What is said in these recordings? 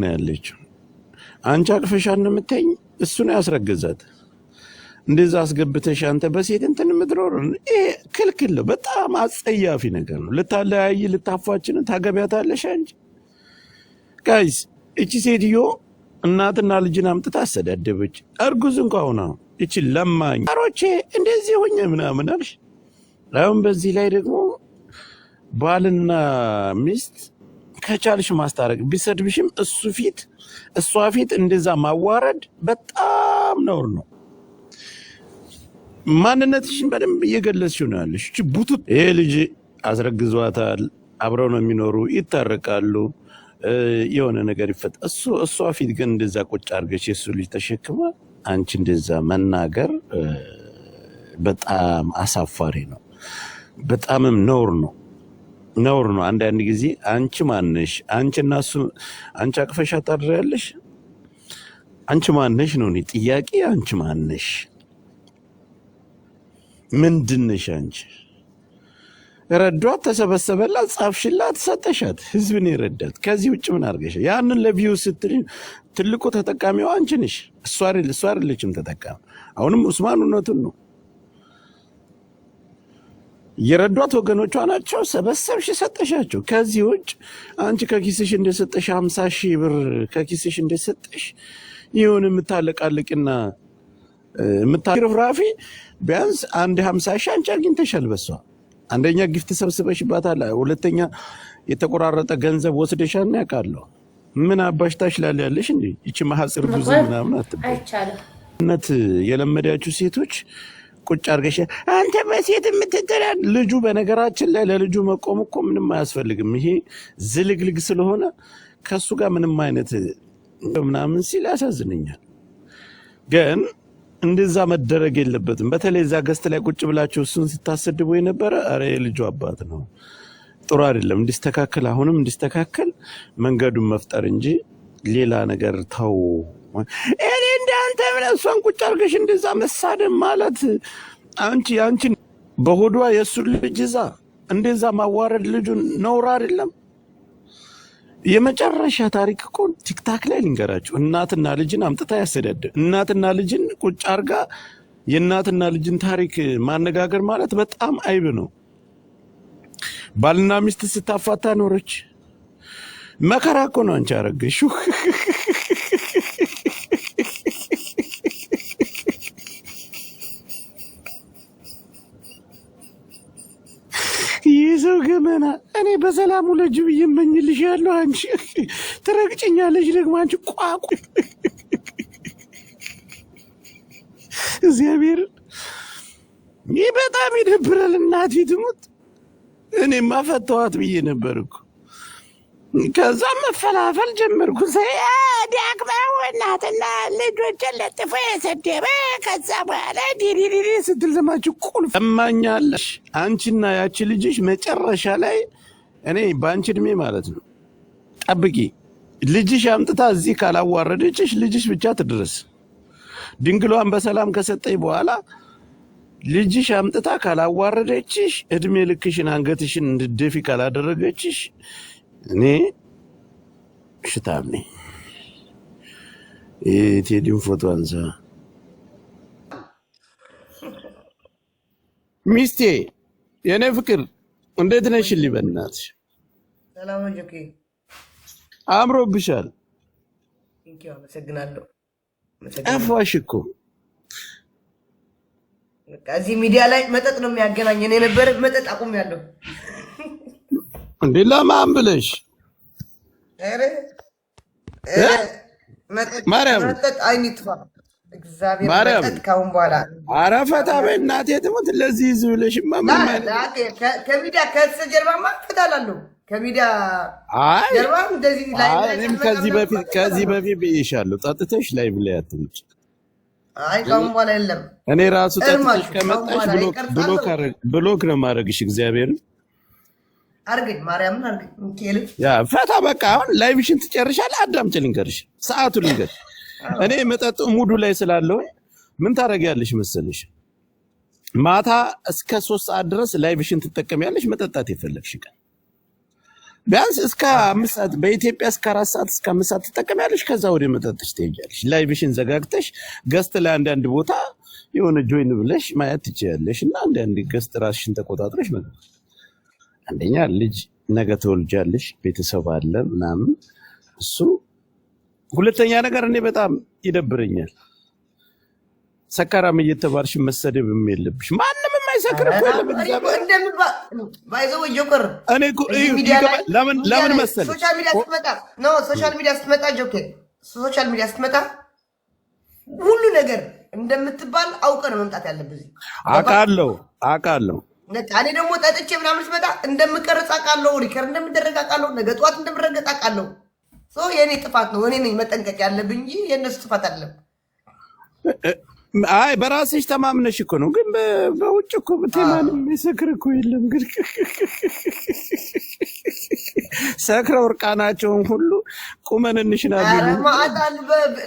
ነው ያለችው። አንቺ አቅፈሻን ነው የምታይኝ። እሱ ነው ያስረገዛት። እንደዛ አስገብተሽ አንተ በሴት እንትን ምድሮር ይሄ ክልክል ነው። በጣም አጸያፊ ነገር ነው። ልታለያይ ልታፋችን ታገቢያታለሽ አንቺ። ጋይስ እቺ ሴትዮ እናትና ልጅን አምጥታ አሰዳደበች። እርጉዝ እንኳን ሆና እቺ ለማኝ አሮቼ እንደዚህ ሆኜ ምናምን አልሽ። አሁን በዚህ ላይ ደግሞ ባልና ሚስት ከቻልሽ ማስታረቅ ቢሰድብሽም እሱ ፊት እሷ ፊት እንደዛ ማዋረድ በጣም ነውር ነው። ማንነትሽን በደንብ እየገለጽሽ ነው ያለሽ። እቺ ቡቱት ይሄ ልጅ አስረግዟታል። አብረው ነው የሚኖሩ፣ ይታረቃሉ፣ የሆነ ነገር ይፈጥ እሷ ፊት ግን እንደዛ ቁጭ አድርገሽ የሱ ልጅ ተሸክማ አንቺ እንደዛ መናገር በጣም አሳፋሪ ነው። በጣምም ነውር ነው። አንዳንድ ጊዜ አንቺ ማነሽ? አንቺና እሱ አንቺ አቅፈሻ ታድሪያለሽ። አንቺ ማነሽ ነው እኔ ጥያቄ። አንቺ ማነሽ? ምንድነሽ አንቺ? ረዷት፣ ተሰበሰበላት፣ ጻፍሽላት፣ ሰጠሻት፣ ህዝብን የረዳት። ከዚህ ውጭ ምን አድርገሽ? ያንን ለቪው ስትል ትልቁ ተጠቃሚው አንቺ ነሽ፣ እሷ አይደለችም ተጠቃሚ። አሁንም ኡስማን እውነቱን ነው። የረዷት ወገኖቿ ናቸው። ሰበሰብሽ፣ ሰጠሻቸው። ከዚህ ውጭ አንቺ ከኪስሽ እንደሰጠሽ 50,000 ብር ከኪስሽ እንደሰጠሽ ይሁን የምታለቃልቅና የምታረፍራፊ ቢያንስ አንድ 50,000 አንቺ አግኝተሻል በሷ። አንደኛ ጊፍት ሰብስበሽባታል፣ ሁለተኛ የተቆራረጠ ገንዘብ ወስደሻል ነው ያውቃለሁ። ምን አባሽታሽ ላለ ያለሽ እንዴ? እቺ ማህጽር ብዙ ምናምን አትበይነት። የለመዳችሁ ሴቶች ቁጭ አርገሽ አንተ በሴት የምትተዳድ ልጁ። በነገራችን ላይ ለልጁ መቆም እኮ ምንም አያስፈልግም። ይሄ ዝልግልግ ስለሆነ ከሱ ጋር ምንም አይነት ምናምን ሲል ያሳዝነኛል። ግን እንደዛ መደረግ የለበትም። በተለይ እዛ ገስት ላይ ቁጭ ብላችሁ እሱን ስታሰድቡ የነበረ አረ የልጁ አባት ነው፣ ጥሩ አይደለም። እንዲስተካከል አሁንም እንዲስተካከል መንገዱን መፍጠር እንጂ ሌላ ነገር ተው። እኔ እንዳንተ ብለህ እሷን ቁጭ አድርገሽ እንደዛ መሳደብ ማለት አንቺ በሆዷ የእሱ ልጅ ይዛ እንደዛ ማዋረድ ልጁን ነውር አይደለም? የመጨረሻ ታሪክ እኮ ቲክታክ ላይ ልንገራችሁ። እናትና ልጅን አምጥታ ያሰዳደ እናትና ልጅን ቁጭ አርጋ የእናትና ልጅን ታሪክ ማነጋገር ማለት በጣም አይብ ነው። ባልና ሚስት ስታፋታ ኖረች። መከራ እኮ ነው አንቺ አረገሽው። ይዘው ገመና እኔ በሰላሙ ለጅ ብዬ እመኝልሻለሁ። አንቺ ትረግጭኛለሽ ደግሞ አንቺ ቋቁ። እግዚአብሔር ይህ በጣም ይደብራል። እናቴ ትሙት እኔማ ፈተዋት ብዬ ነበር እኮ። ከዛ መፈላፈል ጀመርኩ። ዳግማው እናትና ልጆችን ለጥፎ የሰደበ ከዛ በኋላ ዲዲዲዲ ስትል ሰማችሁ። ቁልፍ እማኛለሽ አንቺና ያቺ ልጅሽ መጨረሻ ላይ እኔ በአንቺ እድሜ ማለት ነው ጠብቂ። ልጅሽ አምጥታ እዚህ ካላዋረደችሽ ልጅሽ ብቻ ትድረስ። ድንግሏን በሰላም ከሰጠኝ በኋላ ልጅሽ አምጥታ ካላዋረደችሽ እድሜ ልክሽን አንገትሽን እንድደፊ ካላደረገችሽ እኔ ሽታም ነኝ። ቴዲን ፎቶ አንሳ። ሚስቴ የኔ ፍቅር እንዴት ነሽልኝ? በእናትሽ ሰላም ጆኬ፣ አምሮብሻል። እንኪው አመሰግናለሁ። ጠፋሽ እኮ። እዚህ ሚዲያ ላይ መጠጥ ነው የሚያገናኘን የነበረ መጠጥ አቁሜያለሁ። እንዴ ለማን ብለሽ? ማርያም መጠጥ አይኒጥፋ እግዚአብሔር መጠጥ ካሁን በኋላ አረፈታ በእናቴ ትሙት። ለዚህ ህዝብ ብለሽ ከሚዲያ ከጀርባማ ፈታላለሁ። ከሚዲያ ጀርባ እንደዚህ ላይ እኔም ከዚህ በፊት ብዬሻለሁ። ጠጥተሽ ላይ ብለ ያትምጭ። አይ ካሁን በኋላ የለም። እኔ ራሱ ጠጥተሽ ከመጣሽ ብሎክ ነው ማድረግሽ። እግዚአብሔር አርገኝ ማርያምን አርገኝ እንኬል ያ ፈታ በቃ። አሁን ላይቭሽን ትጨርሻለሽ። አዳምጪ ልንገርሽ፣ ሰዓቱ ልንገርሽ። እኔ መጠጥ ሙዱ ላይ ስላለው ምን ታረጋለሽ መሰለሽ? ማታ እስከ 3 ሰዓት ድረስ ላይቭሽን ትጠቀሚያለሽ። መጠጣት የፈለግሽ ቀን ቢያንስ እስከ 5 ሰዓት በኢትዮጵያ እስከ 4 ሰዓት እስከ 5 ሰዓት ትጠቀሚያለሽ። ከዛ ወደ መጠጥሽ ትሄጃለሽ። ላይቭሽን ዘጋግተሽ ገስት ላይ አንዳንድ ቦታ የሆነ ጆይን ብለሽ ማየት ትችያለሽ። እና አንዳንድ ገስት ራስሽን ተቆጣጥረሽ ማለት አንደኛ ልጅ ነገ ተወልጃለሽ፣ ቤተሰብ አለ ምናምን እሱ። ሁለተኛ ነገር እኔ በጣም ይደብረኛል ሰካራም እየተባልሽ መሰደብም የለብሽ። ማንም የማይሰክር እኮ የለም። ባይዘው ጆከር እኔ እኮ ለምን መሰለሽ ሶሻል ሚዲያ ስትመጣ ጆከር ሶሻል ሚዲያ ስትመጣ ሁሉ ነገር እንደምትባል አውቀህ ነው መምጣት ያለብህ። አውቃለሁ። እኔ ደግሞ ጠጥቼ ምናምን ስመጣ እንደምቀርጽ አውቃለሁ፣ ሪከርድ እንደምደረግ አውቃለሁ፣ ነገ ጠዋት እንደምረገጥ አውቃለሁ። የእኔ ጥፋት ነው፣ እኔ ነኝ መጠንቀቅ ያለብኝ እንጂ የእነሱ ጥፋት አይደለም። አይ በራስሽ ተማምነሽ እኮ ነው። ግን በውጭ እኮ ማንም የሚሰክር እኮ የለም። ግን ሰክረው እርቃናቸውን ሁሉ ቁመን እንሽናለን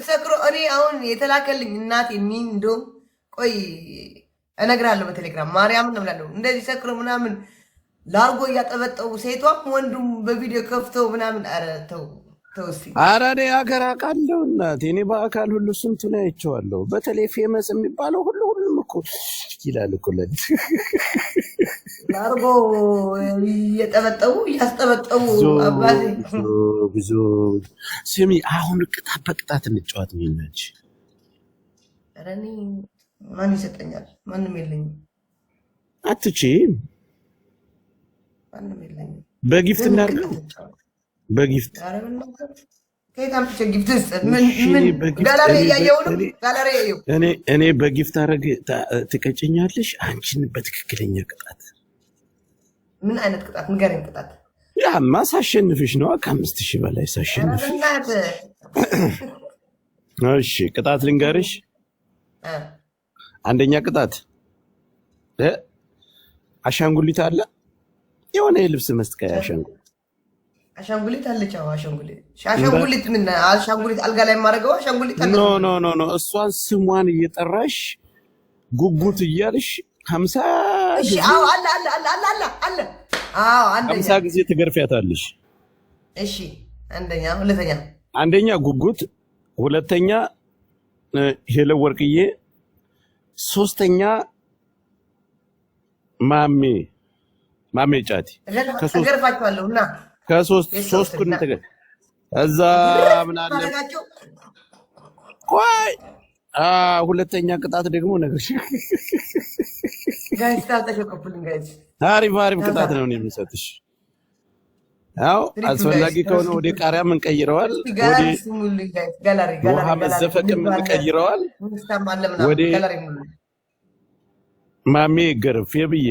ሰክሮ። እኔ አሁን የተላከልኝ እናቴ እንደውም ቆይ እነግርሃለሁ በቴሌግራም ማርያምን ነው እላለሁ። እንደዚህ ሰክሮ ምናምን ላርጎ እያጠበጠቡ ሴቷም ወንዱም በቪዲዮ ከፍተው ምናምን ኧረ ተው እስኪ። ኧረ እኔ ሀገር አውቃለሁ እናቴ። እኔ በአካል ሁሉ ስንቱን አይቼዋለሁ። በተለይ ፌመስ የሚባለው ሁሉም እኮ ይላል እኮ ላርጎ እያጠበጠቡ አባቴ ብዙ። ስሚ አሁን ቅጣት በቅጣት እንጫወት ሚላች። ኧረ እኔ ማን ይሰጠኛል? ማንም የለኝም። አትችይም። ማንም የለኝም። በጊፍት እናድርገው። በጊፍት እኔ በጊፍት አረግ ትቀጭኛለሽ። አንቺን በትክክለኛ ቅጣት። ምን አይነት ቅጣት ንገረኝ። ቅጣት ያማ ሳሸንፍሽ ነው። ከ5000 በላይ ሳሸንፍ። እሺ ቅጣት ልንገርሽ። አንደኛ ቅጣት አሻንጉሊት አለ፣ የሆነ የልብስ መስቀያ አሻንጉሊት አለች። አሻንጉሊት ምን አሻንጉሊት አልጋ ላይ የማደርገው አሻንጉሊት አለ። ኖ እሷን ስሟን እየጠራሽ ጉጉት እያልሽ 50 ጊዜ ትገርፊያታለሽ። እሺ አንደኛ ጉጉት፣ ሁለተኛ ሄለ ወርቅዬ፣ ሶስተኛ ማሜ ጫቲ። ተገርፋቸዋለሁ እና ከሶስት ኩን እዛ ምን አለ ቆይ ሁለተኛ ቅጣት ደግሞ ነገር ጋይስ ታልተሸቀፉልኝ ጋይስ። አሪፍ ቅጣት ነው የምሰጥሽ። ያው አስፈላጊ ከሆነ ወደ ቃሪያ ምን ቀይረዋል፣ ወደ ውሃ መዘፈቅ ምን ቀይረዋል፣ ወደ ማሜ ገርፍ የብዬ